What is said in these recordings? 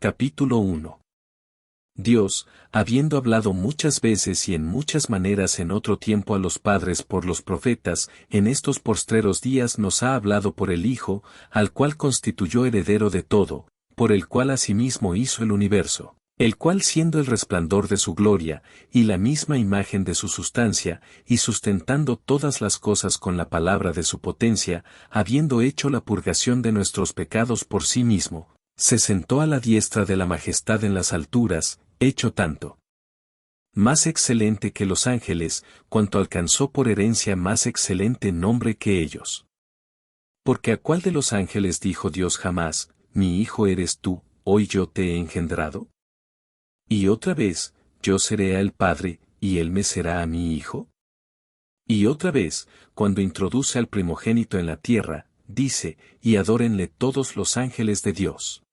Capítulo 1. Dios, habiendo hablado muchas veces y en muchas maneras en otro tiempo a los padres por los profetas, en estos postreros días nos ha hablado por el Hijo, al cual constituyó heredero de todo, por el cual asimismo hizo el universo, el cual siendo el resplandor de su gloria, y la misma imagen de su sustancia, y sustentando todas las cosas con la palabra de su potencia, habiendo hecho la purgación de nuestros pecados por sí mismo, se sentó a la diestra de la majestad en las alturas, hecho tanto más excelente que los ángeles, cuanto alcanzó por herencia más excelente nombre que ellos. Porque a cuál de los ángeles dijo Dios jamás, mi hijo eres tú, hoy yo te he engendrado? Y otra vez, yo seré a él padre, y él me será a mi hijo. Y otra vez, cuando introduce al primogénito en la tierra, dice, y adórenle todos los ángeles de Dios.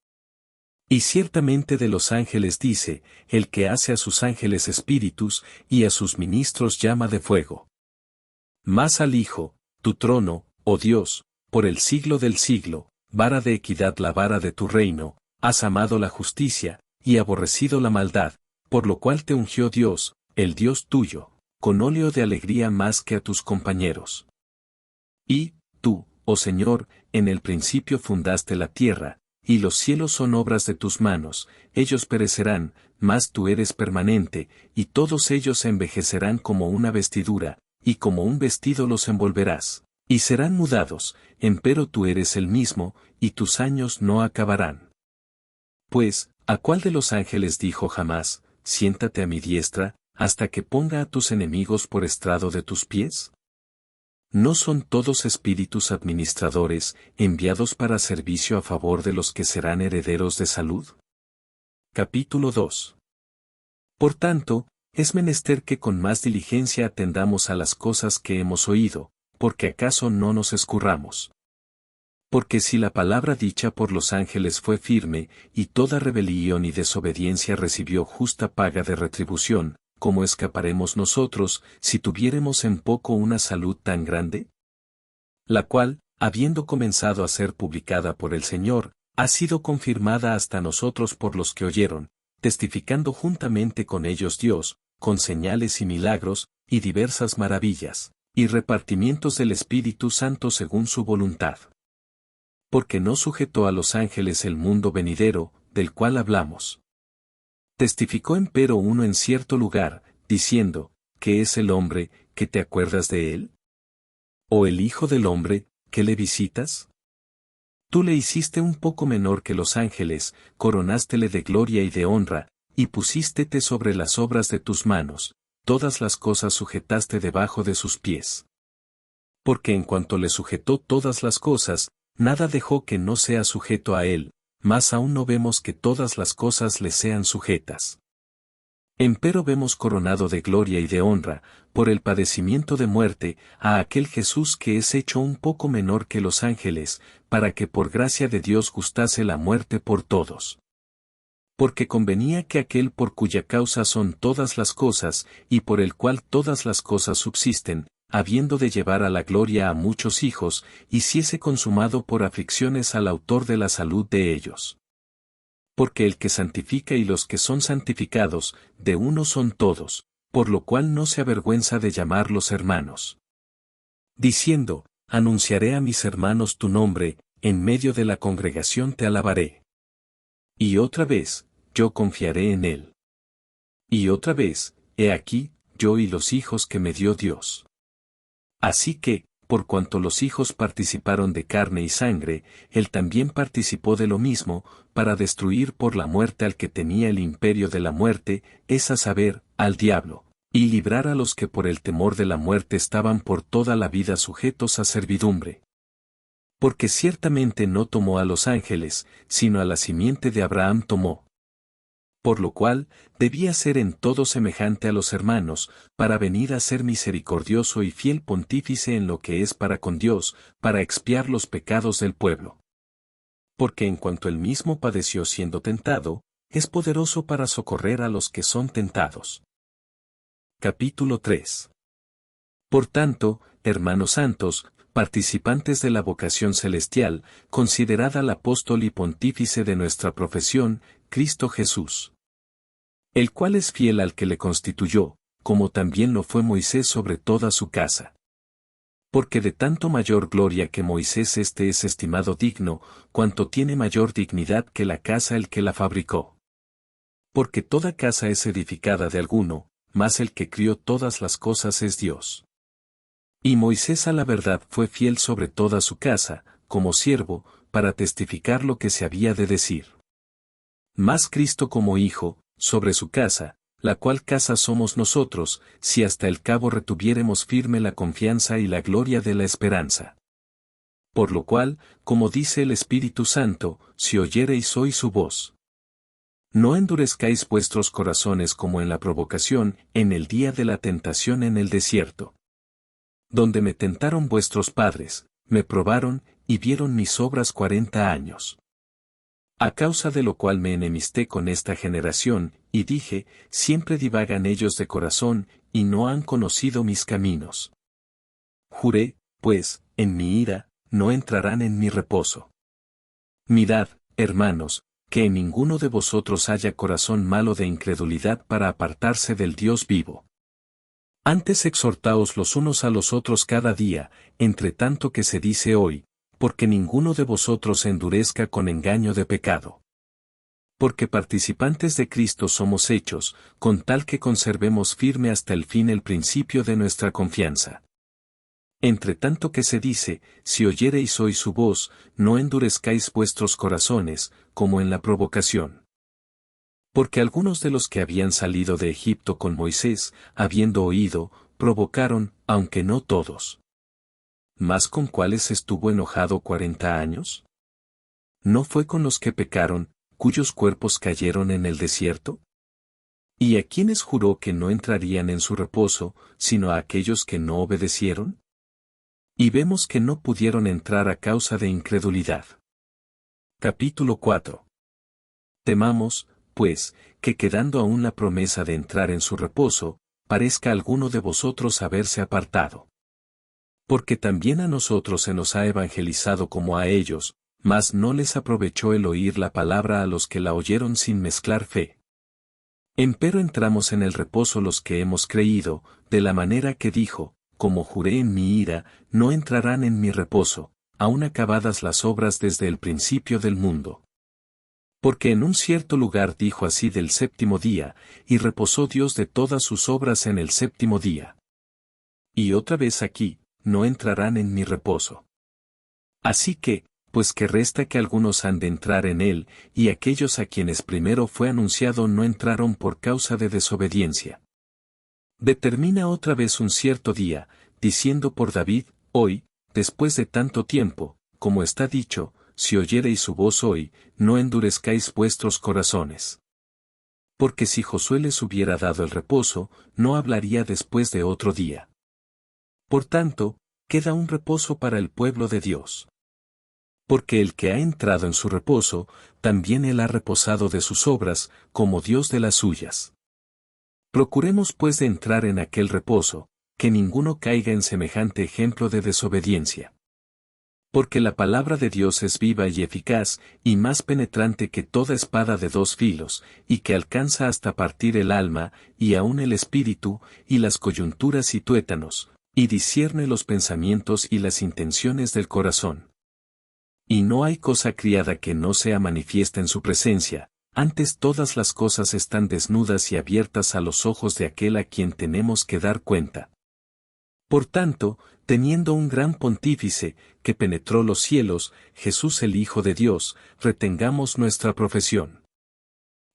Y ciertamente de los ángeles dice, el que hace a sus ángeles espíritus, y a sus ministros llama de fuego. Mas al Hijo, tu trono, oh Dios, por el siglo del siglo, vara de equidad la vara de tu reino, has amado la justicia, y aborrecido la maldad, por lo cual te ungió Dios, el Dios tuyo, con óleo de alegría más que a tus compañeros. Y, tú, oh Señor, en el principio fundaste la tierra, y los cielos son obras de tus manos, ellos perecerán, mas tú eres permanente, y todos ellos se envejecerán como una vestidura, y como un vestido los envolverás, y serán mudados, empero tú eres el mismo, y tus años no acabarán. Pues, ¿a cuál de los ángeles dijo jamás, siéntate a mi diestra, hasta que ponga a tus enemigos por estrado de tus pies? ¿No son todos espíritus administradores, enviados para servicio a favor de los que serán herederos de salud? Capítulo 2. Por tanto, es menester que con más diligencia atendamos a las cosas que hemos oído, porque acaso no nos escurramos. Porque si la palabra dicha por los ángeles fue firme, y toda rebelión y desobediencia recibió justa paga de retribución, ¿cómo escaparemos nosotros, si tuviéremos en poco una salud tan grande? La cual, habiendo comenzado a ser publicada por el Señor, ha sido confirmada hasta nosotros por los que oyeron, testificando juntamente con ellos Dios, con señales y milagros, y diversas maravillas, y repartimientos del Espíritu Santo según su voluntad. Porque no sujetó a los ángeles el mundo venidero, del cual hablamos. Testificó empero uno en cierto lugar, diciendo, ¿qué es el hombre, que te acuerdas de él? ¿O el hijo del hombre, que le visitas? Tú le hiciste un poco menor que los ángeles, coronástele de gloria y de honra, y pusístete sobre las obras de tus manos, todas las cosas sujetaste debajo de sus pies. Porque en cuanto le sujetó todas las cosas, nada dejó que no sea sujeto a él, mas aún no vemos que todas las cosas le sean sujetas. Empero vemos coronado de gloria y de honra, por el padecimiento de muerte, a aquel Jesús que es hecho un poco menor que los ángeles, para que por gracia de Dios gustase la muerte por todos. Porque convenía que aquel por cuya causa son todas las cosas, y por el cual todas las cosas subsisten, habiendo de llevar a la gloria a muchos hijos, hiciese consumado por aflicciones al autor de la salud de ellos. Porque el que santifica y los que son santificados, de uno son todos, por lo cual no se avergüenza de llamarlos hermanos. Diciendo, anunciaré a mis hermanos tu nombre, en medio de la congregación te alabaré. Y otra vez, yo confiaré en él. Y otra vez, he aquí, yo y los hijos que me dio Dios. Así que, por cuanto los hijos participaron de carne y sangre, él también participó de lo mismo, para destruir por la muerte al que tenía el imperio de la muerte, es a saber, al diablo, y librar a los que por el temor de la muerte estaban por toda la vida sujetos a servidumbre. Porque ciertamente no tomó a los ángeles, sino a la simiente de Abraham tomó. Por lo cual, debía ser en todo semejante a los hermanos, para venir a ser misericordioso y fiel pontífice en lo que es para con Dios, para expiar los pecados del pueblo. Porque en cuanto él mismo padeció siendo tentado, es poderoso para socorrer a los que son tentados. Capítulo 3. Por tanto, hermanos santos, participantes de la vocación celestial, considerad al apóstol y pontífice de nuestra profesión, Cristo Jesús. El cual es fiel al que le constituyó, como también lo fue Moisés sobre toda su casa. Porque de tanto mayor gloria que Moisés este es estimado digno, cuanto tiene mayor dignidad que la casa el que la fabricó. Porque toda casa es edificada de alguno, mas el que crió todas las cosas es Dios. Y Moisés a la verdad fue fiel sobre toda su casa, como siervo, para testificar lo que se había de decir. Mas Cristo como Hijo, sobre su casa, la cual casa somos nosotros, si hasta el cabo retuviéremos firme la confianza y la gloria de la esperanza. Por lo cual, como dice el Espíritu Santo, si oyereis hoy su voz. No endurezcáis vuestros corazones como en la provocación, en el día de la tentación en el desierto. Donde me tentaron vuestros padres, me probaron, y vieron mis obras 40 años. A causa de lo cual me enemisté con esta generación, y dije, siempre divagan ellos de corazón, y no han conocido mis caminos. Juré, pues, en mi ira, no entrarán en mi reposo. Mirad, hermanos, que en ninguno de vosotros haya corazón malo de incredulidad para apartarse del Dios vivo. Antes exhortaos los unos a los otros cada día, entre tanto que se dice hoy, porque ninguno de vosotros se endurezca con engaño de pecado. Porque participantes de Cristo somos hechos, con tal que conservemos firme hasta el fin el principio de nuestra confianza. Entre tanto que se dice, si oyereis hoy su voz, no endurezcáis vuestros corazones, como en la provocación. Porque algunos de los que habían salido de Egipto con Moisés, habiendo oído, provocaron, aunque no todos. ¿Mas con cuáles estuvo enojado 40 años? ¿No fue con los que pecaron, cuyos cuerpos cayeron en el desierto? ¿Y a quienes juró que no entrarían en su reposo, sino a aquellos que no obedecieron? Y vemos que no pudieron entrar a causa de incredulidad. Capítulo 4. Temamos, pues, que quedando aún la promesa de entrar en su reposo, parezca alguno de vosotros haberse apartado. Porque también a nosotros se nos ha evangelizado como a ellos, mas no les aprovechó el oír la palabra a los que la oyeron sin mezclar fe. Empero entramos en el reposo los que hemos creído, de la manera que dijo, como juré en mi ira, no entrarán en mi reposo, aun acabadas las obras desde el principio del mundo. Porque en un cierto lugar dijo así del séptimo día, y reposó Dios de todas sus obras en el séptimo día. Y otra vez aquí, no entrarán en mi reposo. Así que, pues que resta que algunos han de entrar en él, y aquellos a quienes primero fue anunciado no entraron por causa de desobediencia. Determina otra vez un cierto día, diciendo por David, hoy, después de tanto tiempo, como está dicho, si oyereis su voz hoy, no endurezcáis vuestros corazones. Porque si Josué les hubiera dado el reposo, no hablaría después de otro día. Por tanto, queda un reposo para el pueblo de Dios. Porque el que ha entrado en su reposo, también él ha reposado de sus obras, como Dios de las suyas. Procuremos pues de entrar en aquel reposo, que ninguno caiga en semejante ejemplo de desobediencia. Porque la palabra de Dios es viva y eficaz, y más penetrante que toda espada de dos filos, y que alcanza hasta partir el alma, y aun el espíritu, y las coyunturas y tuétanos, y discierne los pensamientos y las intenciones del corazón. Y no hay cosa criada que no sea manifiesta en su presencia, antes todas las cosas están desnudas y abiertas a los ojos de aquel a quien tenemos que dar cuenta. Por tanto, teniendo un gran pontífice, que penetró los cielos, Jesús el Hijo de Dios, retengamos nuestra profesión.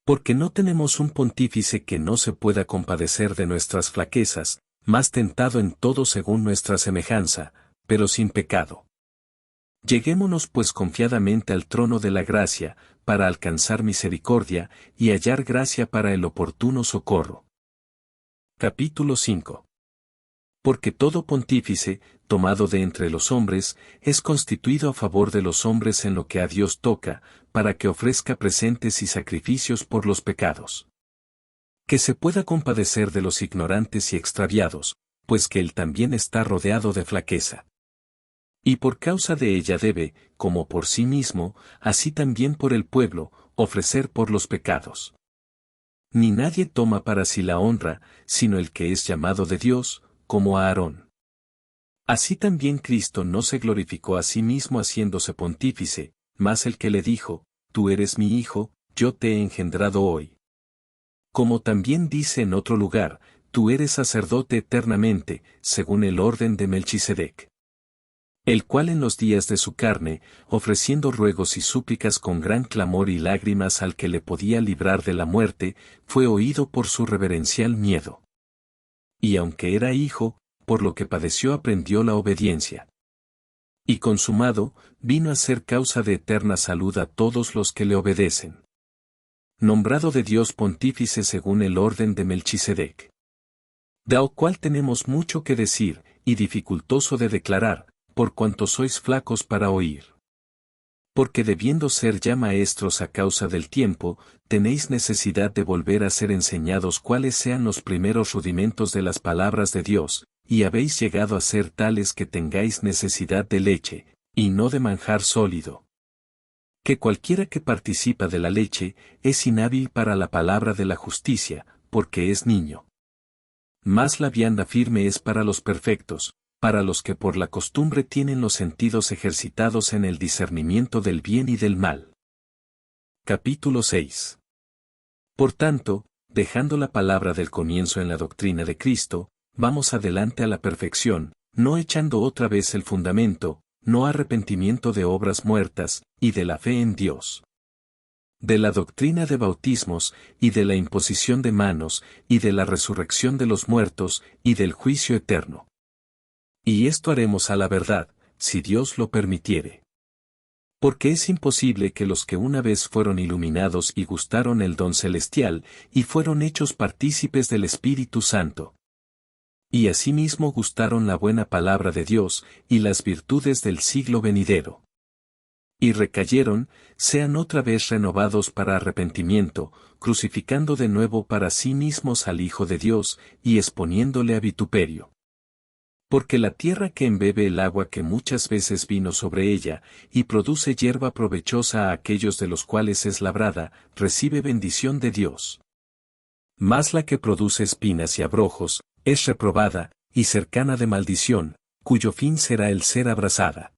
Porque no tenemos un pontífice que no se pueda compadecer de nuestras flaquezas, mas tentado en todo según nuestra semejanza, pero sin pecado. Lleguémonos pues confiadamente al trono de la gracia, para alcanzar misericordia, y hallar gracia para el oportuno socorro. Capítulo 5. Porque todo pontífice, tomado de entre los hombres, es constituido a favor de los hombres en lo que a Dios toca, para que ofrezca presentes y sacrificios por los pecados. Que se pueda compadecer de los ignorantes y extraviados, pues que él también está rodeado de flaqueza. Y por causa de ella debe, como por sí mismo, así también por el pueblo, ofrecer por los pecados. Ni nadie toma para sí la honra, sino el que es llamado de Dios, como a Aarón. Así también Cristo no se glorificó a sí mismo haciéndose pontífice, mas el que le dijo, Tú eres mi Hijo, yo te he engendrado hoy. Como también dice en otro lugar, Tú eres sacerdote eternamente, según el orden de Melchisedec. El cual en los días de su carne, ofreciendo ruegos y súplicas con gran clamor y lágrimas al que le podía librar de la muerte, fue oído por su reverencial miedo. Y aunque era hijo, por lo que padeció aprendió la obediencia. Y consumado, vino a ser causa de eterna salud a todos los que le obedecen. Nombrado de Dios pontífice según el orden de Melchisedec. De lo cual tenemos mucho que decir, y dificultoso de declarar, por cuanto sois flacos para oír. Porque debiendo ser ya maestros a causa del tiempo, tenéis necesidad de volver a ser enseñados cuáles sean los primeros rudimentos de las palabras de Dios, y habéis llegado a ser tales que tengáis necesidad de leche, y no de manjar sólido. Que cualquiera que participa de la leche, es inhábil para la palabra de la justicia, porque es niño. Mas la vianda firme es para los perfectos, para los que por la costumbre tienen los sentidos ejercitados en el discernimiento del bien y del mal. Capítulo 6. Por tanto, dejando la palabra del comienzo en la doctrina de Cristo, vamos adelante a la perfección, no echando otra vez el fundamento, no arrepentimiento de obras muertas, y de la fe en Dios. De la doctrina de bautismos, y de la imposición de manos, y de la resurrección de los muertos, y del juicio eterno. Y esto haremos a la verdad, si Dios lo permitiere. Porque es imposible que los que una vez fueron iluminados y gustaron el don celestial, y fueron hechos partícipes del Espíritu Santo. Y asimismo gustaron la buena palabra de Dios, y las virtudes del siglo venidero. Y recayeron, sean otra vez renovados para arrepentimiento, crucificando de nuevo para sí mismos al Hijo de Dios, y exponiéndole a vituperio. Porque la tierra que embebe el agua que muchas veces vino sobre ella, y produce hierba provechosa a aquellos de los cuales es labrada, recibe bendición de Dios. Mas la que produce espinas y abrojos, es reprobada, y cercana de maldición, cuyo fin será el ser abrasada.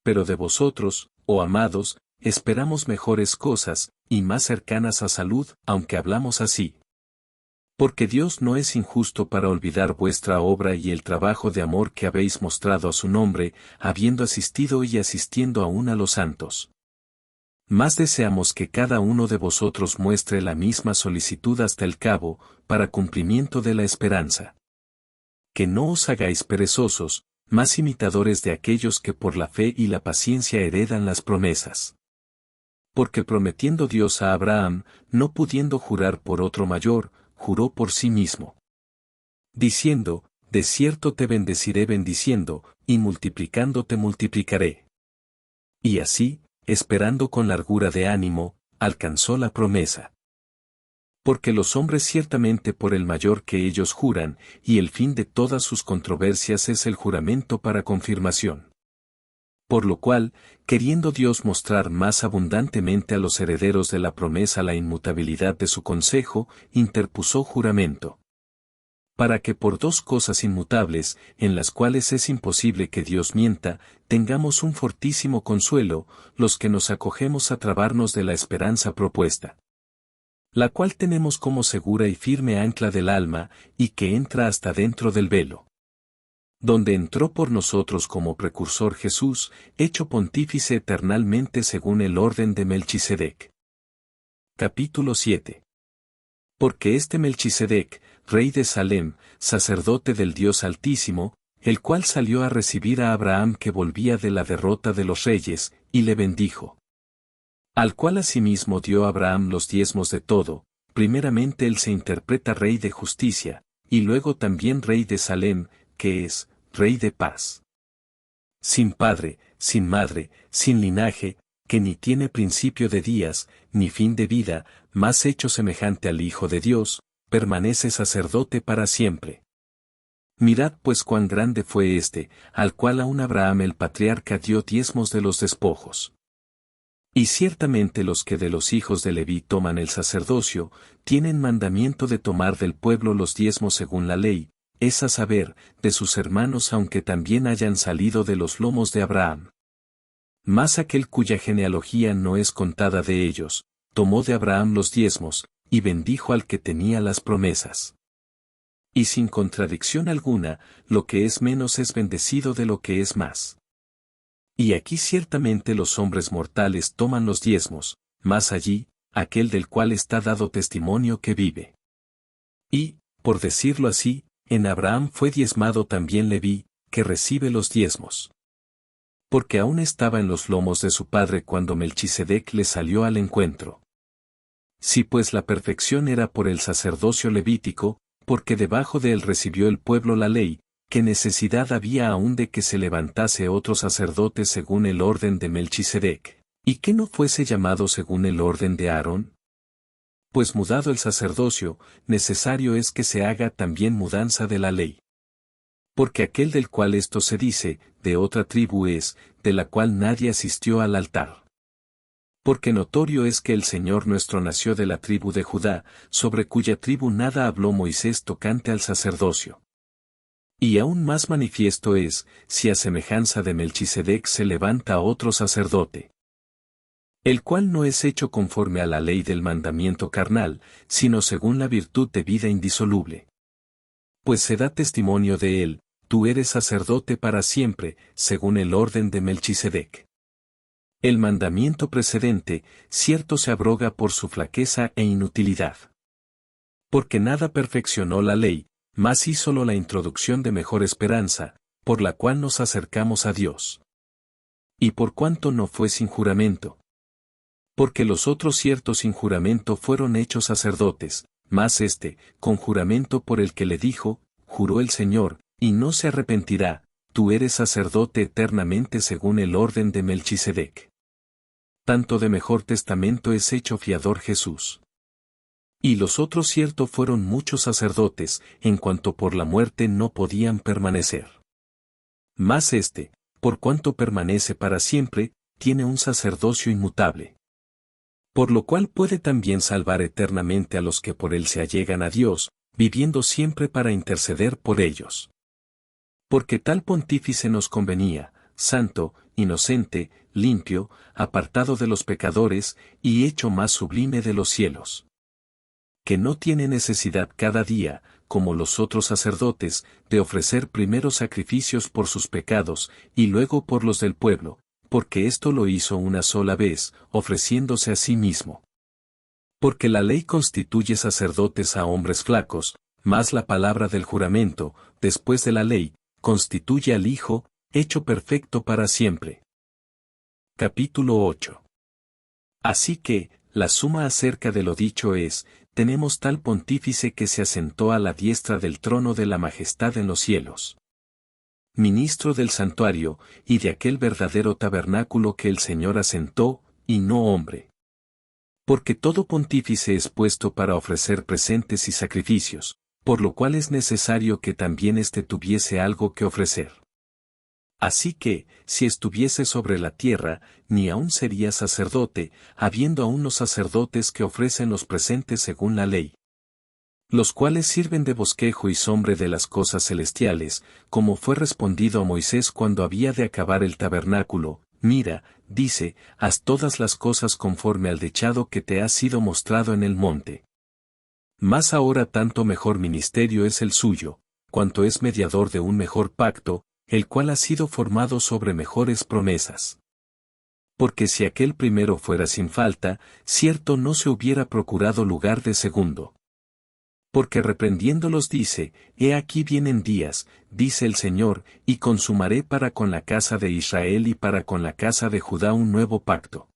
Pero de vosotros, oh amados, esperamos mejores cosas, y más cercanas a salud, aunque hablamos así. Porque Dios no es injusto para olvidar vuestra obra y el trabajo de amor que habéis mostrado a su nombre, habiendo asistido y asistiendo aún a los santos. Más deseamos que cada uno de vosotros muestre la misma solicitud hasta el cabo, para cumplimiento de la esperanza. Que no os hagáis perezosos, más imitadores de aquellos que por la fe y la paciencia heredan las promesas. Porque prometiendo Dios a Abraham, no pudiendo jurar por otro mayor, juró por sí mismo. Diciendo, de cierto te bendeciré bendiciendo, y multiplicando te multiplicaré. Y así, esperando con largura de ánimo, alcanzó la promesa. Porque los hombres ciertamente por el mayor que ellos juran, y el fin de todas sus controversias es el juramento para confirmación. Por lo cual, queriendo Dios mostrar más abundantemente a los herederos de la promesa la inmutabilidad de su consejo, interpuso juramento. Para que por dos cosas inmutables, en las cuales es imposible que Dios mienta, tengamos un fortísimo consuelo, los que nos acogemos a trabarnos de la esperanza propuesta. La cual tenemos como segura y firme ancla del alma, y que entra hasta dentro del velo. Donde entró por nosotros como precursor Jesús, hecho pontífice eternalmente según el orden de Melchisedec. Capítulo 7. Porque este Melchisedec, rey de Salem, sacerdote del Dios Altísimo, el cual salió a recibir a Abraham que volvía de la derrota de los reyes, y le bendijo. Al cual asimismo dio Abraham los diezmos de todo, primeramente él se interpreta rey de justicia, y luego también rey de Salem, que es, rey de paz. Sin padre, sin madre, sin linaje, que ni tiene principio de días, ni fin de vida, más hecho semejante al Hijo de Dios, permanece sacerdote para siempre. Mirad pues cuán grande fue este, al cual aún Abraham el patriarca dio diezmos de los despojos. Y ciertamente los que de los hijos de Leví toman el sacerdocio, tienen mandamiento de tomar del pueblo los diezmos según la ley, es a saber, de sus hermanos aunque también hayan salido de los lomos de Abraham. Mas aquel cuya genealogía no es contada de ellos, tomó de Abraham los diezmos, y bendijo al que tenía las promesas. Y sin contradicción alguna, lo que es menos es bendecido de lo que es más. Y aquí ciertamente los hombres mortales toman los diezmos, mas allí, aquel del cual está dado testimonio que vive. Y, por decirlo así, en Abraham fue diezmado también Leví, que recibe los diezmos. Porque aún estaba en los lomos de su padre cuando Melchisedec le salió al encuentro. Si pues la perfección era por el sacerdocio levítico, porque debajo de él recibió el pueblo la ley, ¿qué necesidad había aún de que se levantase otro sacerdote según el orden de Melchisedec, y que no fuese llamado según el orden de Aarón? Pues mudado el sacerdocio, necesario es que se haga también mudanza de la ley. Porque aquel del cual esto se dice, de otra tribu es, de la cual nadie asistió al altar. Porque notorio es que el Señor nuestro nació de la tribu de Judá, sobre cuya tribu nada habló Moisés tocante al sacerdocio. Y aún más manifiesto es, si a semejanza de Melchisedec se levanta otro sacerdote, el cual no es hecho conforme a la ley del mandamiento carnal, sino según la virtud de vida indisoluble. Pues se da testimonio de él, tú eres sacerdote para siempre, según el orden de Melchisedec. El mandamiento precedente, cierto se abroga por su flaqueza e inutilidad. Porque nada perfeccionó la ley, mas hízolo la introducción de mejor esperanza, por la cual nos acercamos a Dios. Y por cuanto no fue sin juramento. Porque los otros ciertos sin juramento fueron hechos sacerdotes, mas este, con juramento por el que le dijo, juró el Señor, y no se arrepentirá, tú eres sacerdote eternamente según el orden de Melchisedec. Tanto de mejor testamento es hecho fiador Jesús. Y los otros cierto fueron muchos sacerdotes, en cuanto por la muerte no podían permanecer. Mas este, por cuanto permanece para siempre, tiene un sacerdocio inmutable. Por lo cual puede también salvar eternamente a los que por él se allegan a Dios, viviendo siempre para interceder por ellos. Porque tal pontífice nos convenía, santo, inocente, limpio, apartado de los pecadores, y hecho más sublime de los cielos. Que no tiene necesidad cada día, como los otros sacerdotes, de ofrecer primero sacrificios por sus pecados, y luego por los del pueblo, porque esto lo hizo una sola vez, ofreciéndose a sí mismo. Porque la ley constituye sacerdotes a hombres flacos, mas la palabra del juramento, después de la ley, constituye al Hijo, hecho perfecto para siempre. Capítulo 8. Así que, la suma acerca de lo dicho es, tenemos tal pontífice que se asentó a la diestra del trono de la majestad en los cielos. Ministro del santuario, y de aquel verdadero tabernáculo que el Señor asentó, y no hombre. Porque todo pontífice es puesto para ofrecer presentes y sacrificios, por lo cual es necesario que también éste tuviese algo que ofrecer. Así que, si estuviese sobre la tierra, ni aún sería sacerdote, habiendo aún los sacerdotes que ofrecen los presentes según la ley, los cuales sirven de bosquejo y sombra de las cosas celestiales, como fue respondido a Moisés cuando había de acabar el tabernáculo, mira, dice, haz todas las cosas conforme al dechado que te ha sido mostrado en el monte. Mas ahora tanto mejor ministerio es el suyo, cuanto es mediador de un mejor pacto, el cual ha sido formado sobre mejores promesas. Porque si aquel primero fuera sin falta, cierto no se hubiera procurado lugar de segundo. Porque reprendiéndolos dice, he aquí vienen días, dice el Señor, y consumaré para con la casa de Israel y para con la casa de Judá un nuevo pacto.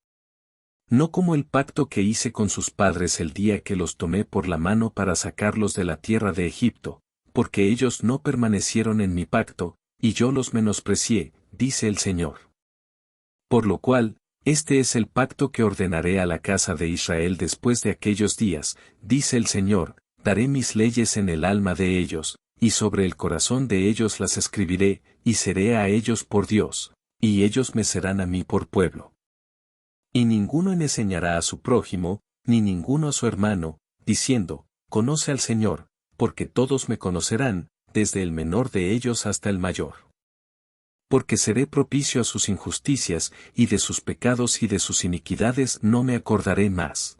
No como el pacto que hice con sus padres el día que los tomé por la mano para sacarlos de la tierra de Egipto, porque ellos no permanecieron en mi pacto, y yo los menosprecié, dice el Señor. Por lo cual, este es el pacto que ordenaré a la casa de Israel después de aquellos días, dice el Señor, daré mis leyes en el alma de ellos, y sobre el corazón de ellos las escribiré, y seré a ellos por Dios, y ellos me serán a mí por pueblo. Y ninguno enseñará a su prójimo, ni ninguno a su hermano, diciendo, conoce al Señor, porque todos me conocerán, desde el menor de ellos hasta el mayor. Porque seré propicio a sus injusticias, y de sus pecados y de sus iniquidades no me acordaré más.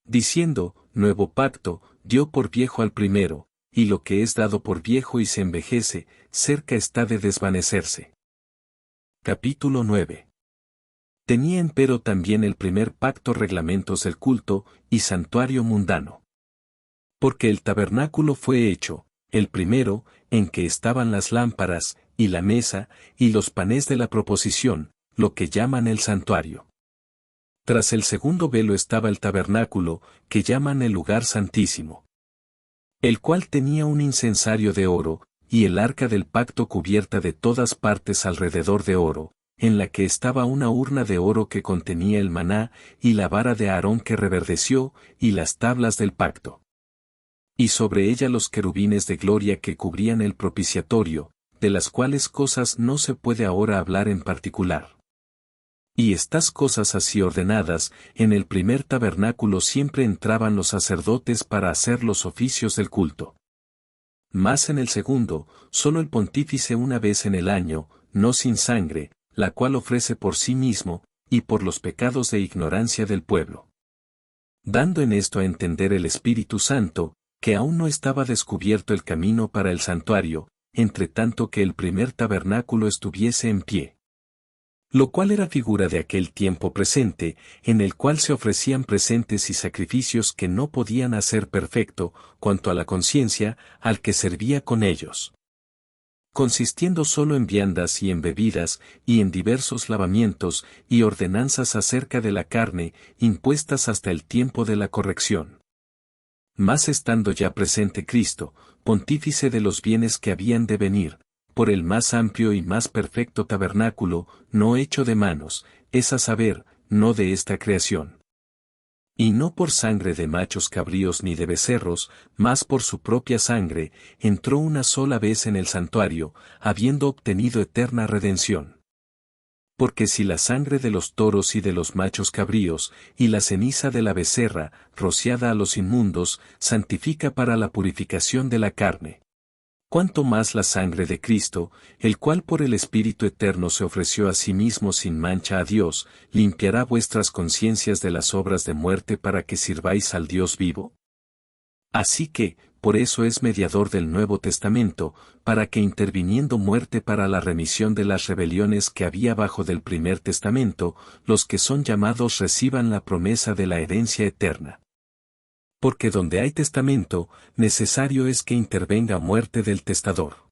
Diciendo, nuevo pacto, dio por viejo al primero, y lo que es dado por viejo y se envejece, cerca está de desvanecerse. Capítulo 9. Tenía empero también el primer pacto reglamentos del culto, y santuario mundano. Porque el tabernáculo fue hecho, el primero, en que estaban las lámparas, y la mesa, y los panes de la proposición, lo que llaman el santuario. Tras el segundo velo estaba el tabernáculo, que llaman el lugar santísimo, el cual tenía un incensario de oro, y el arca del pacto cubierta de todas partes alrededor de oro, en la que estaba una urna de oro que contenía el maná, y la vara de Aarón que reverdeció, y las tablas del pacto. Y sobre ella los querubines de gloria que cubrían el propiciatorio, de las cuales cosas no se puede ahora hablar en particular. Y estas cosas así ordenadas, en el primer tabernáculo siempre entraban los sacerdotes para hacer los oficios del culto. Mas en el segundo, solo el pontífice una vez en el año, no sin sangre, la cual ofrece por sí mismo, y por los pecados de ignorancia del pueblo. Dando en esto a entender el Espíritu Santo, que aún no estaba descubierto el camino para el santuario, entre tanto que el primer tabernáculo estuviese en pie. Lo cual era figura de aquel tiempo presente, en el cual se ofrecían presentes y sacrificios que no podían hacer perfecto, cuanto a la conciencia, al que servía con ellos. Consistiendo solo en viandas y en bebidas, y en diversos lavamientos, y ordenanzas acerca de la carne, impuestas hasta el tiempo de la corrección. Mas estando ya presente Cristo, pontífice de los bienes que habían de venir, por el más amplio y más perfecto tabernáculo, no hecho de manos, es a saber, no de esta creación. Y no por sangre de machos cabríos ni de becerros, mas por su propia sangre, entró una sola vez en el santuario, habiendo obtenido eterna redención. Porque si la sangre de los toros y de los machos cabríos, y la ceniza de la becerra, rociada a los inmundos, santifica para la purificación de la carne, cuánto más la sangre de Cristo, el cual por el Espíritu Eterno se ofreció a sí mismo sin mancha a Dios, limpiará vuestras conciencias de las obras de muerte para que sirváis al Dios vivo. Así que, por eso es mediador del Nuevo Testamento, para que interviniendo muerte para la remisión de las rebeliones que había bajo del primer testamento, los que son llamados reciban la promesa de la herencia eterna. Porque donde hay testamento, necesario es que intervenga muerte del testador.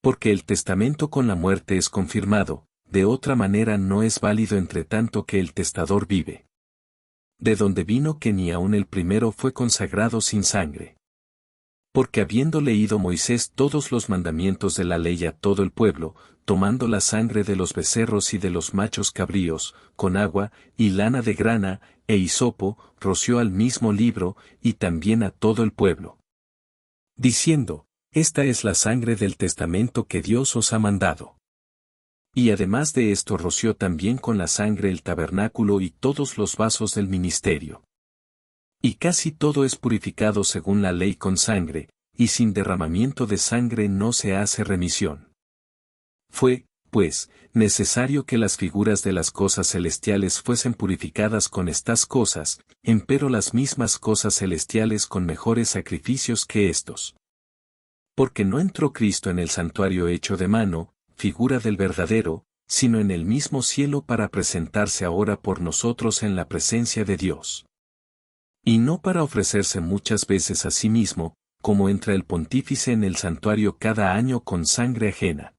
Porque el testamento con la muerte es confirmado, de otra manera no es válido entre tanto que el testador vive. De donde vino que ni aun el primero fue consagrado sin sangre. Porque habiendo leído Moisés todos los mandamientos de la ley a todo el pueblo, tomando la sangre de los becerros y de los machos cabríos, con agua, y lana de grana, e hisopo, roció al mismo libro, y también a todo el pueblo. Diciendo, esta es la sangre del testamento que Dios os ha mandado. Y además de esto roció también con la sangre el tabernáculo y todos los vasos del ministerio. Y casi todo es purificado según la ley con sangre, y sin derramamiento de sangre no se hace remisión. Fue, pues, necesario que las figuras de las cosas celestiales fuesen purificadas con estas cosas, empero las mismas cosas celestiales con mejores sacrificios que éstos. Porque no entró Cristo en el santuario hecho de mano, figura del verdadero, sino en el mismo cielo para presentarse ahora por nosotros en la presencia de Dios. Y no para ofrecerse muchas veces a sí mismo, como entra el pontífice en el santuario cada año con sangre ajena.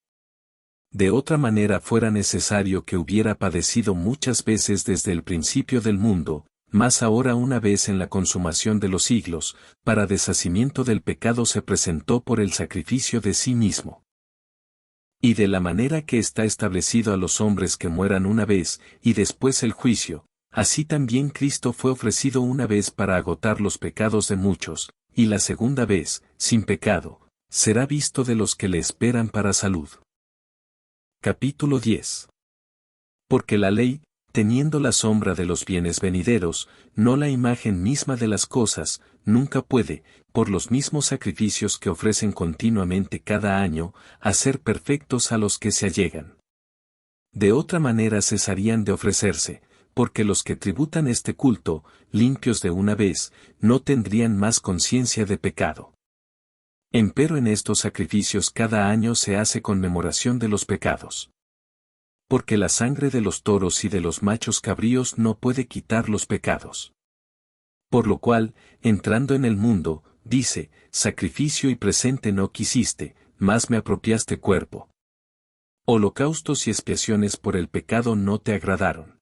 De otra manera fuera necesario que hubiera padecido muchas veces desde el principio del mundo, mas ahora una vez en la consumación de los siglos, para deshacimiento del pecado se presentó por el sacrificio de sí mismo. Y de la manera que está establecido a los hombres que mueran una vez, y después el juicio, así también Cristo fue ofrecido una vez para agotar los pecados de muchos, y la segunda vez, sin pecado, será visto de los que le esperan para salud. Capítulo 10. Porque la ley, teniendo la sombra de los bienes venideros, no la imagen misma de las cosas, nunca puede, por los mismos sacrificios que ofrecen continuamente cada año, hacer perfectos a los que se allegan. De otra manera cesarían de ofrecerse, porque los que tributan este culto, limpios de una vez, no tendrían más conciencia de pecado. Empero en estos sacrificios cada año se hace conmemoración de los pecados. Porque la sangre de los toros y de los machos cabríos no puede quitar los pecados. Por lo cual, entrando en el mundo, dice, sacrificio y presente no quisiste, mas me apropiaste cuerpo. Holocaustos y expiaciones por el pecado no te agradaron.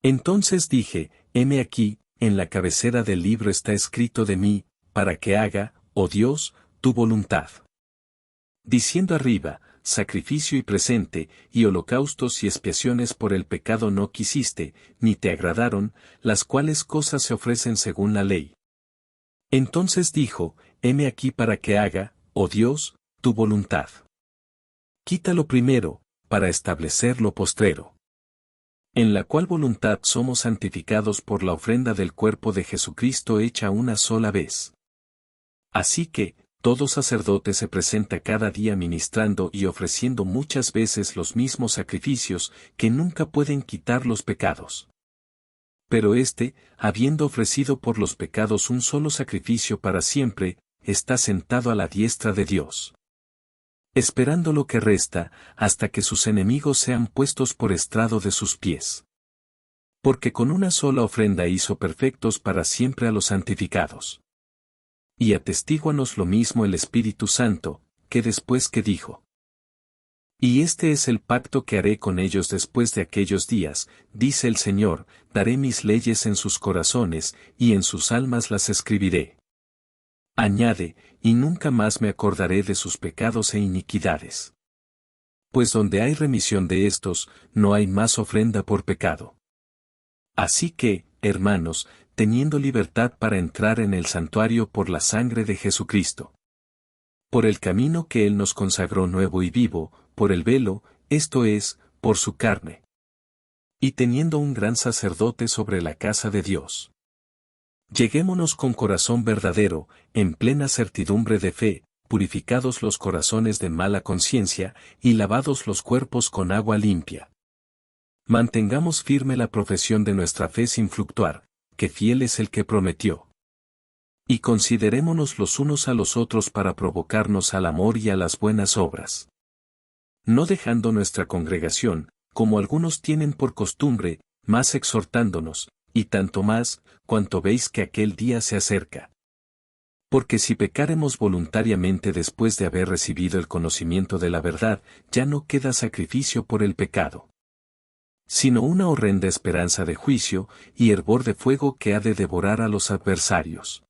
Entonces dije, heme aquí, en la cabecera del libro está escrito de mí, para que haga, oh Dios, tu voluntad. Diciendo arriba, sacrificio y presente, y holocaustos y expiaciones por el pecado no quisiste, ni te agradaron, las cuales cosas se ofrecen según la ley. Entonces dijo, heme aquí para que haga, oh Dios, tu voluntad. Quita lo primero, para establecer lo postrero. En la cual voluntad somos santificados por la ofrenda del cuerpo de Jesucristo hecha una sola vez. Así que, todo sacerdote se presenta cada día ministrando y ofreciendo muchas veces los mismos sacrificios que nunca pueden quitar los pecados. Pero éste, habiendo ofrecido por los pecados un solo sacrificio para siempre, está sentado a la diestra de Dios, esperando lo que resta, hasta que sus enemigos sean puestos por estrado de sus pies. Porque con una sola ofrenda hizo perfectos para siempre a los santificados. Y atestíguanos lo mismo el Espíritu Santo, que después que dijo. Y este es el pacto que haré con ellos después de aquellos días, dice el Señor, daré mis leyes en sus corazones, y en sus almas las escribiré. Añade, y nunca más me acordaré de sus pecados e iniquidades. Pues donde hay remisión de estos, no hay más ofrenda por pecado. Así que, hermanos, teniendo libertad para entrar en el santuario por la sangre de Jesucristo. Por el camino que Él nos consagró nuevo y vivo, por el velo, esto es, por su carne. Y teniendo un gran sacerdote sobre la casa de Dios. Lleguémonos con corazón verdadero, en plena certidumbre de fe, purificados los corazones de mala conciencia, y lavados los cuerpos con agua limpia. Mantengamos firme la profesión de nuestra fe sin fluctuar, que fiel es el que prometió. Y considerémonos los unos a los otros para provocarnos al amor y a las buenas obras. No dejando nuestra congregación, como algunos tienen por costumbre, más exhortándonos, y tanto más, cuanto veis que aquel día se acerca. Porque si pecáremos voluntariamente después de haber recibido el conocimiento de la verdad, ya no queda sacrificio por el pecado, sino una horrenda esperanza de juicio, y hervor de fuego que ha de devorar a los adversarios.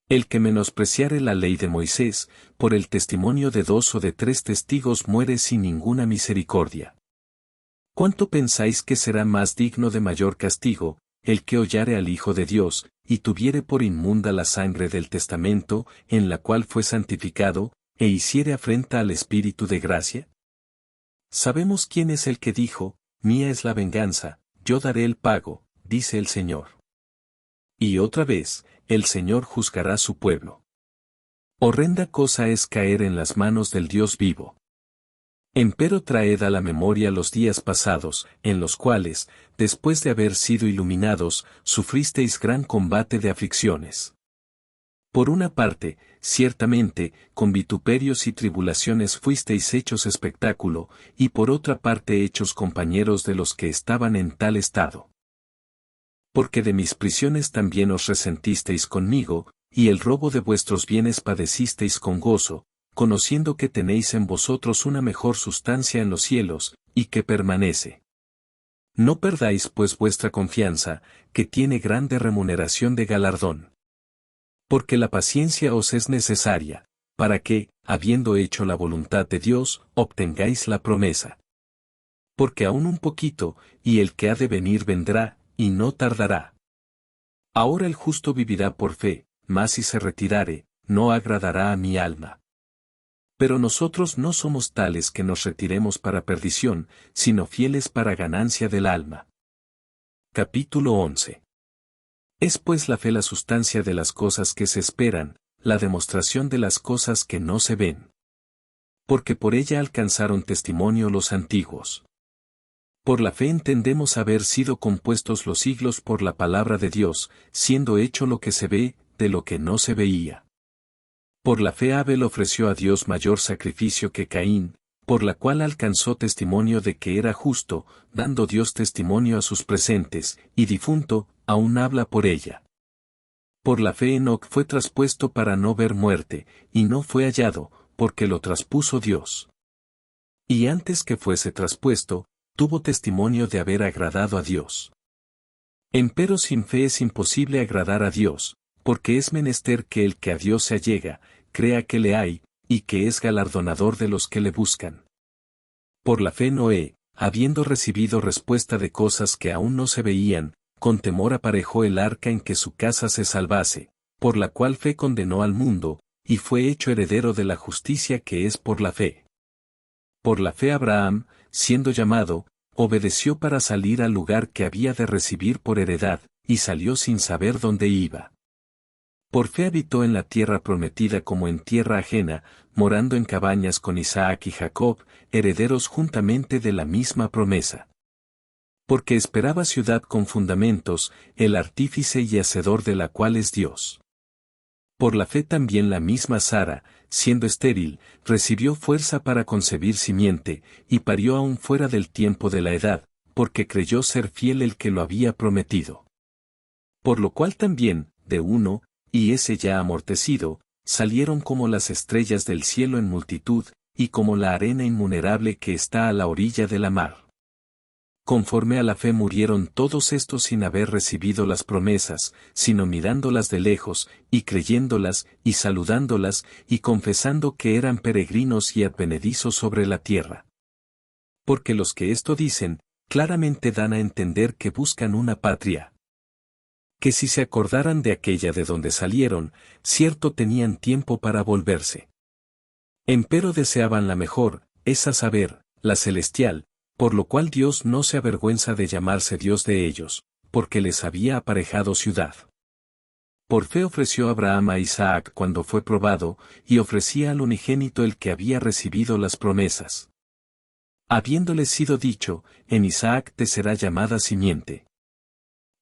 El que menospreciare la ley de Moisés, por el testimonio de 2 o de 3 testigos muere sin ninguna misericordia. ¿Cuánto pensáis que será más digno de mayor castigo, el que hollare al Hijo de Dios, y tuviere por inmunda la sangre del testamento, en la cual fue santificado, e hiciere afrenta al Espíritu de gracia? Sabemos quién es el que dijo, mía es la venganza, yo daré el pago, dice el Señor. Y otra vez, el Señor juzgará a su pueblo. Horrenda cosa es caer en las manos del Dios vivo. Empero traed a la memoria los días pasados, en los cuales, después de haber sido iluminados, sufristeis gran combate de aflicciones. Por una parte, ciertamente, con vituperios y tribulaciones fuisteis hechos espectáculo, y por otra parte hechos compañeros de los que estaban en tal estado. Porque de mis prisiones también os resentisteis conmigo, y el robo de vuestros bienes padecisteis con gozo, conociendo que tenéis en vosotros una mejor sustancia en los cielos, y que permanece. No perdáis pues vuestra confianza, que tiene grande remuneración de galardón. Porque la paciencia os es necesaria, para que, habiendo hecho la voluntad de Dios, obtengáis la promesa. Porque aún un poquito, y el que ha de venir vendrá, y no tardará. Ahora el justo vivirá por fe, mas si se retirare, no agradará a mi alma. Pero nosotros no somos tales que nos retiremos para perdición, sino fieles para ganancia del alma. Capítulo 11. Es pues la fe la sustancia de las cosas que se esperan, la demostración de las cosas que no se ven. Porque por ella alcanzaron testimonio los antiguos. Por la fe entendemos haber sido compuestos los siglos por la palabra de Dios, siendo hecho lo que se ve, de lo que no se veía. Por la fe Abel ofreció a Dios mayor sacrificio que Caín, por la cual alcanzó testimonio de que era justo, dando Dios testimonio a sus presentes, y difunto, aún habla por ella. Por la fe Enoc fue traspuesto para no ver muerte, y no fue hallado, porque lo traspuso Dios. Y antes que fuese traspuesto, tuvo testimonio de haber agradado a Dios. Empero sin fe es imposible agradar a Dios, porque es menester que el que a Dios se allega, crea que le hay, y que es galardonador de los que le buscan. Por la fe Noé, habiendo recibido respuesta de cosas que aún no se veían, con temor aparejó el arca en que su casa se salvase, por la cual fe condenó al mundo, y fue hecho heredero de la justicia que es por la fe. Por la fe Abraham, siendo llamado, obedeció para salir al lugar que había de recibir por heredad, y salió sin saber dónde iba. Por fe habitó en la tierra prometida como en tierra ajena, morando en cabañas con Isaac y Jacob, herederos juntamente de la misma promesa. Porque esperaba ciudad con fundamentos, el artífice y hacedor de la cual es Dios. Por la fe también la misma Sara, siendo estéril, recibió fuerza para concebir simiente, y parió aún fuera del tiempo de la edad, porque creyó ser fiel el que lo había prometido. Por lo cual también, de uno, y ese ya amortecido, salieron como las estrellas del cielo en multitud, y como la arena innumerable que está a la orilla de la mar. Conforme a la fe murieron todos estos sin haber recibido las promesas, sino mirándolas de lejos, y creyéndolas, y saludándolas, y confesando que eran peregrinos y advenedizos sobre la tierra. Porque los que esto dicen, claramente dan a entender que buscan una patria. Que si se acordaran de aquella de donde salieron, cierto tenían tiempo para volverse. Empero deseaban la mejor, es a saber, la celestial, por lo cual Dios no se avergüenza de llamarse Dios de ellos, porque les había aparejado ciudad. Por fe ofreció Abraham a Isaac cuando fue probado, y ofrecía al unigénito el que había recibido las promesas. Habiéndole sido dicho, en Isaac te será llamada simiente.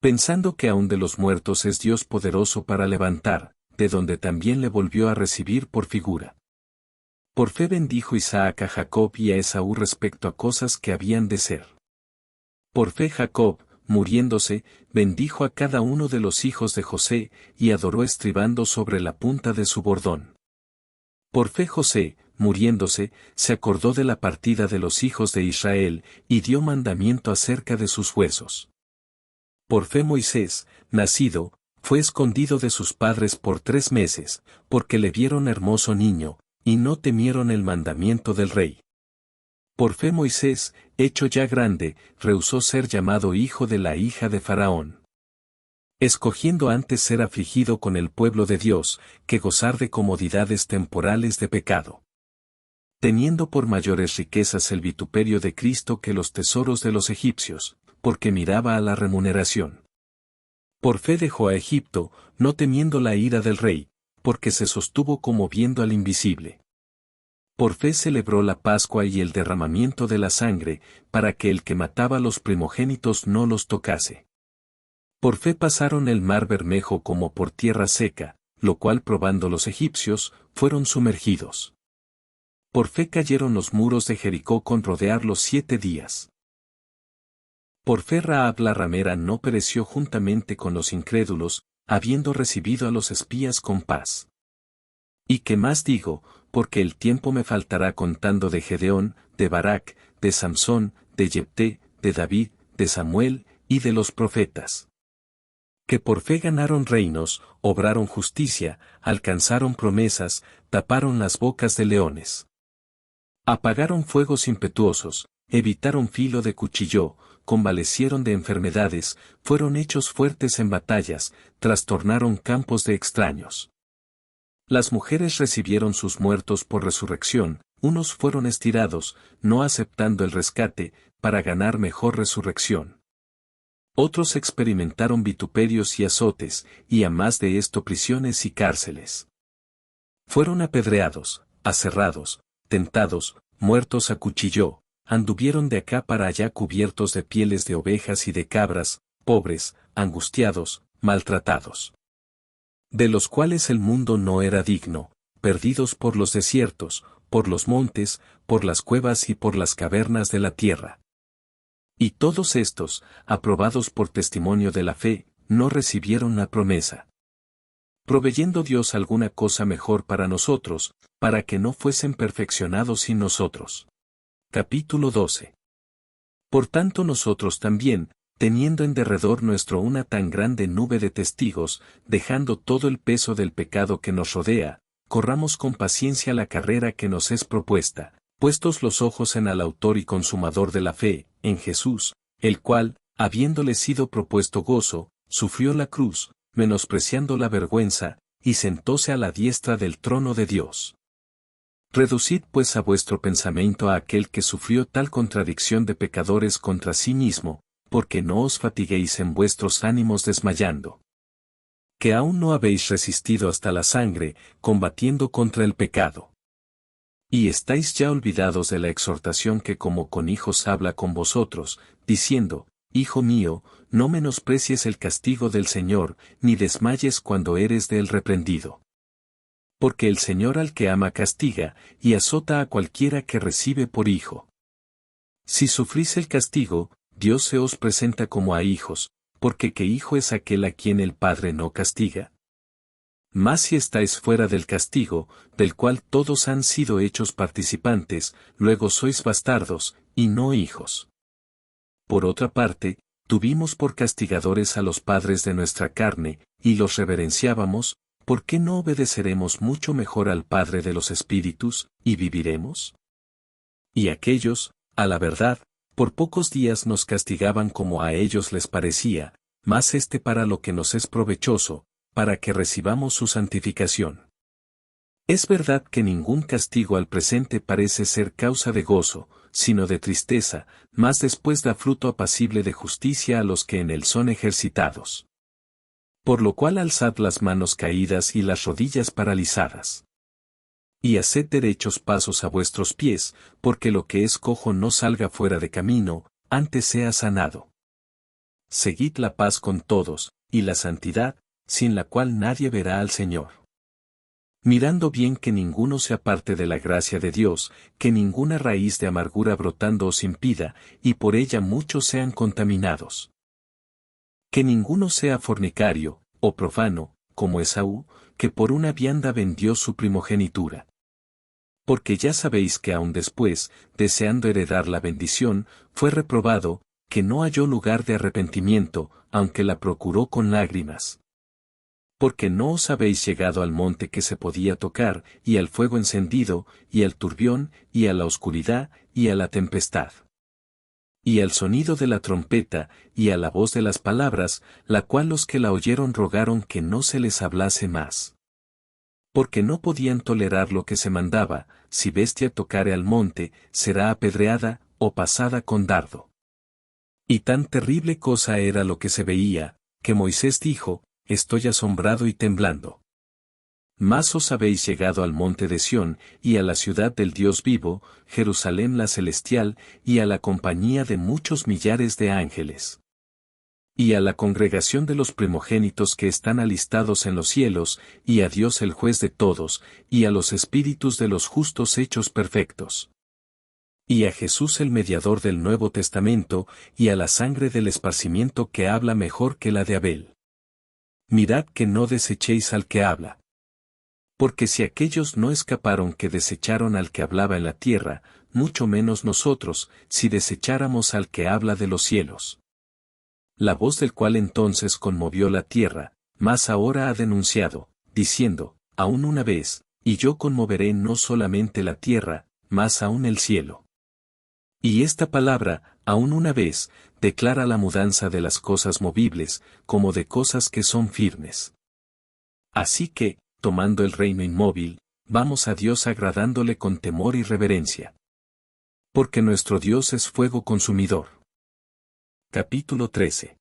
Pensando que aun de los muertos es Dios poderoso para levantar, de donde también le volvió a recibir por figura. Por fe bendijo Isaac a Jacob y a Esaú respecto a cosas que habían de ser. Por fe Jacob, muriéndose, bendijo a cada uno de los hijos de José, y adoró estribando sobre la punta de su bordón. Por fe José, muriéndose, se acordó de la partida de los hijos de Israel, y dio mandamiento acerca de sus huesos. Por fe Moisés, nacido, fue escondido de sus padres por 3 meses, porque le vieron hermoso niño, y no temieron el mandamiento del rey. Por fe Moisés, hecho ya grande, rehusó ser llamado hijo de la hija de Faraón. Escogiendo antes ser afligido con el pueblo de Dios, que gozar de comodidades temporales de pecado. Teniendo por mayores riquezas el vituperio de Cristo que los tesoros de los egipcios, porque miraba a la remuneración. Por fe dejó a Egipto, no temiendo la ira del rey, porque se sostuvo como viendo al invisible. Por fe celebró la Pascua y el derramamiento de la sangre, para que el que mataba los primogénitos no los tocase. Por fe pasaron el mar Bermejo como por tierra seca, lo cual probando los egipcios, fueron sumergidos. Por fe cayeron los muros de Jericó con rodearlos 7 días. Por fe Rahab la ramera no pereció juntamente con los incrédulos, habiendo recibido a los espías con paz. ¿Y qué más digo? Porque el tiempo me faltará contando de Gedeón, de Barak, de Samsón, de Jepté, de David, de Samuel, y de los profetas. Que por fe ganaron reinos, obraron justicia, alcanzaron promesas, taparon las bocas de leones. Apagaron fuegos impetuosos, evitaron filo de cuchillo, convalecieron de enfermedades, fueron hechos fuertes en batallas, trastornaron campos de extraños. Las mujeres recibieron sus muertos por resurrección, unos fueron estirados, no aceptando el rescate, para ganar mejor resurrección. Otros experimentaron vituperios y azotes, y a más de esto prisiones y cárceles. Fueron apedreados, aserrados, tentados, muertos a cuchillo, anduvieron de acá para allá cubiertos de pieles de ovejas y de cabras, pobres, angustiados, maltratados. De los cuales el mundo no era digno, perdidos por los desiertos, por los montes, por las cuevas y por las cavernas de la tierra. Y todos estos, aprobados por testimonio de la fe, no recibieron la promesa. Proveyendo Dios alguna cosa mejor para nosotros, para que no fuesen perfeccionados sin nosotros. Capítulo 12. Por tanto nosotros también, teniendo en derredor nuestro una tan grande nube de testigos, dejando todo el peso del pecado que nos rodea, corramos con paciencia la carrera que nos es propuesta, puestos los ojos en el autor y consumador de la fe, en Jesús, el cual, habiéndole sido propuesto gozo, sufrió la cruz, menospreciando la vergüenza, y sentóse a la diestra del trono de Dios. Reducid pues a vuestro pensamiento a aquel que sufrió tal contradicción de pecadores contra sí mismo, porque no os fatiguéis en vuestros ánimos desmayando. Que aún no habéis resistido hasta la sangre, combatiendo contra el pecado. Y estáis ya olvidados de la exhortación que como con hijos habla con vosotros, diciendo, Hijo mío, no menosprecies el castigo del Señor, ni desmayes cuando eres de él reprendido. Porque el Señor al que ama castiga, y azota a cualquiera que recibe por hijo. Si sufrís el castigo, Dios se os presenta como a hijos, porque ¿qué hijo es aquel a quien el Padre no castiga? Mas si estáis fuera del castigo, del cual todos han sido hechos participantes, luego sois bastardos, y no hijos. Por otra parte, tuvimos por castigadores a los padres de nuestra carne, y los reverenciábamos, ¿por qué no obedeceremos mucho mejor al Padre de los Espíritus, y viviremos? Y aquellos, a la verdad, por pocos días nos castigaban como a ellos les parecía, mas para lo que nos es provechoso, para que recibamos su santificación. Es verdad que ningún castigo al presente parece ser causa de gozo, sino de tristeza, mas después da fruto apacible de justicia a los que en él son ejercitados. Por lo cual alzad las manos caídas y las rodillas paralizadas. Y haced derechos pasos a vuestros pies, porque lo que es cojo no salga fuera de camino, antes sea sanado. Seguid la paz con todos, y la santidad, sin la cual nadie verá al Señor. Mirando bien que ninguno se aparte de la gracia de Dios, que ninguna raíz de amargura brotando os impida, y por ella muchos sean contaminados. Que ninguno sea fornicario, o profano, como Esaú, que por una vianda vendió su primogenitura. Porque ya sabéis que aun después, deseando heredar la bendición, fue reprobado, que no halló lugar de arrepentimiento, aunque la procuró con lágrimas. Porque no os habéis llegado al monte que se podía tocar, y al fuego encendido, y al turbión, y a la oscuridad, y a la tempestad. Y al sonido de la trompeta, y a la voz de las palabras, la cual los que la oyeron rogaron que no se les hablase más. Porque no podían tolerar lo que se mandaba, si bestia tocare al monte, será apedreada, o pasada con dardo. Y tan terrible cosa era lo que se veía, que Moisés dijo, estoy asombrado y temblando. Mas os habéis llegado al monte de Sión, y a la ciudad del Dios vivo, Jerusalén la celestial, y a la compañía de muchos millares de ángeles. Y a la congregación de los primogénitos que están alistados en los cielos, y a Dios el juez de todos, y a los espíritus de los justos hechos perfectos. Y a Jesús el mediador del Nuevo Testamento, y a la sangre del esparcimiento que habla mejor que la de Abel. Mirad que no desechéis al que habla. Porque si aquellos no escaparon que desecharon al que hablaba en la tierra, mucho menos nosotros, si desecháramos al que habla de los cielos. La voz del cual entonces conmovió la tierra, mas ahora ha denunciado, diciendo, aún una vez, y yo conmoveré no solamente la tierra, mas aún el cielo. Y esta palabra, aún una vez, declara la mudanza de las cosas movibles, como de cosas que son firmes. Así que, tomando el reino inmóvil, vamos a Dios agradándole con temor y reverencia. Porque nuestro Dios es fuego consumidor. Capítulo 13.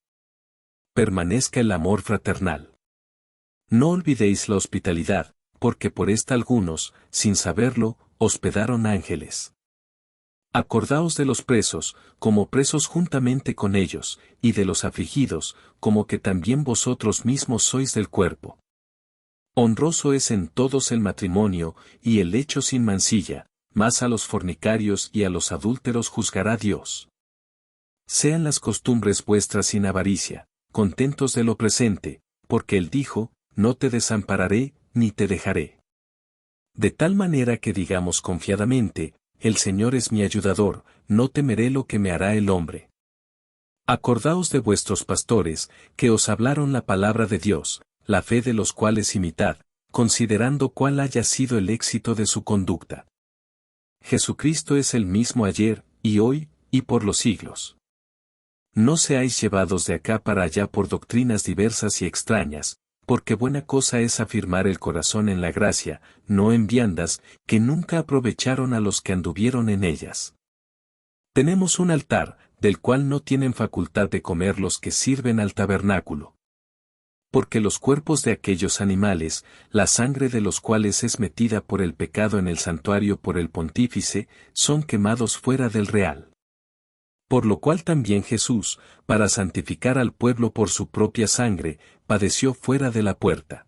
Permanezca el amor fraternal. No olvidéis la hospitalidad, porque por esta algunos, sin saberlo, hospedaron ángeles. Acordaos de los presos, como presos juntamente con ellos, y de los afligidos, como que también vosotros mismos sois del cuerpo. Honroso es en todos el matrimonio, y el lecho sin mancilla, mas a los fornicarios y a los adúlteros juzgará Dios. Sean las costumbres vuestras sin avaricia, contentos de lo presente, porque Él dijo, no te desampararé, ni te dejaré. De tal manera que digamos confiadamente, el Señor es mi ayudador, no temeré lo que me hará el hombre. Acordaos de vuestros pastores, que os hablaron la palabra de Dios, la fe de los cuales imitad, considerando cuál haya sido el éxito de su conducta. Jesucristo es el mismo ayer, y hoy, y por los siglos. No seáis llevados de acá para allá por doctrinas diversas y extrañas, porque buena cosa es afirmar el corazón en la gracia, no en viandas, que nunca aprovecharon a los que anduvieron en ellas. Tenemos un altar, del cual no tienen facultad de comer los que sirven al tabernáculo. Porque los cuerpos de aquellos animales, la sangre de los cuales es metida por el pecado en el santuario por el pontífice, son quemados fuera del real. Por lo cual también Jesús, para santificar al pueblo por su propia sangre, padeció fuera de la puerta.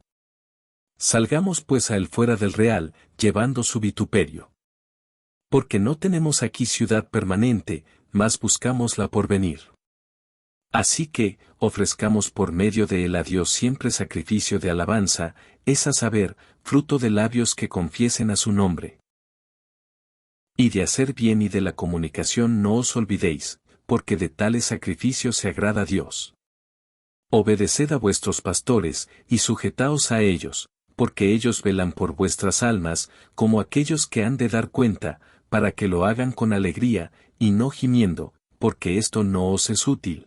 Salgamos pues a él fuera del real, llevando su vituperio. Porque no tenemos aquí ciudad permanente, mas buscamos la porvenir. Así que, ofrezcamos por medio de él a Dios siempre sacrificio de alabanza, es a saber, fruto de labios que confiesen a su nombre. Y de hacer bien y de la comunicación no os olvidéis, porque de tales sacrificios se agrada a Dios. Obedeced a vuestros pastores, y sujetaos a ellos, porque ellos velan por vuestras almas, como aquellos que han de dar cuenta, para que lo hagan con alegría, y no gimiendo, porque esto no os es útil.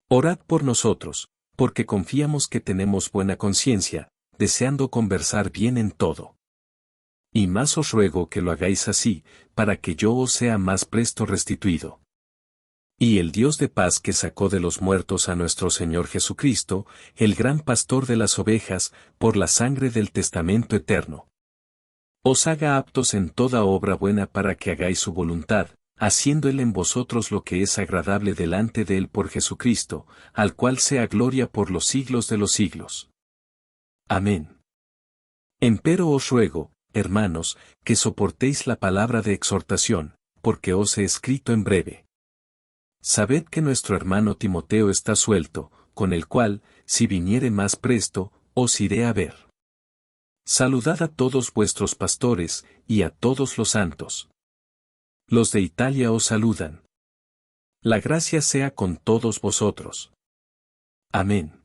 Orad por nosotros, porque confiamos que tenemos buena conciencia, deseando conversar bien en todo. Y más os ruego que lo hagáis así, para que yo os sea más presto restituido. Y el Dios de paz que sacó de los muertos a nuestro Señor Jesucristo, el gran pastor de las ovejas, por la sangre del testamento eterno, os haga aptos en toda obra buena para que hagáis su voluntad, haciendo Él en vosotros lo que es agradable delante de Él por Jesucristo, al cual sea gloria por los siglos de los siglos. Amén. Empero os ruego, hermanos, que soportéis la palabra de exhortación, porque os he escrito en breve. Sabed que nuestro hermano Timoteo está suelto, con el cual, si viniere más presto, os iré a ver. Saludad a todos vuestros pastores, y a todos los santos. Los de Italia os saludan. La gracia sea con todos vosotros. Amén.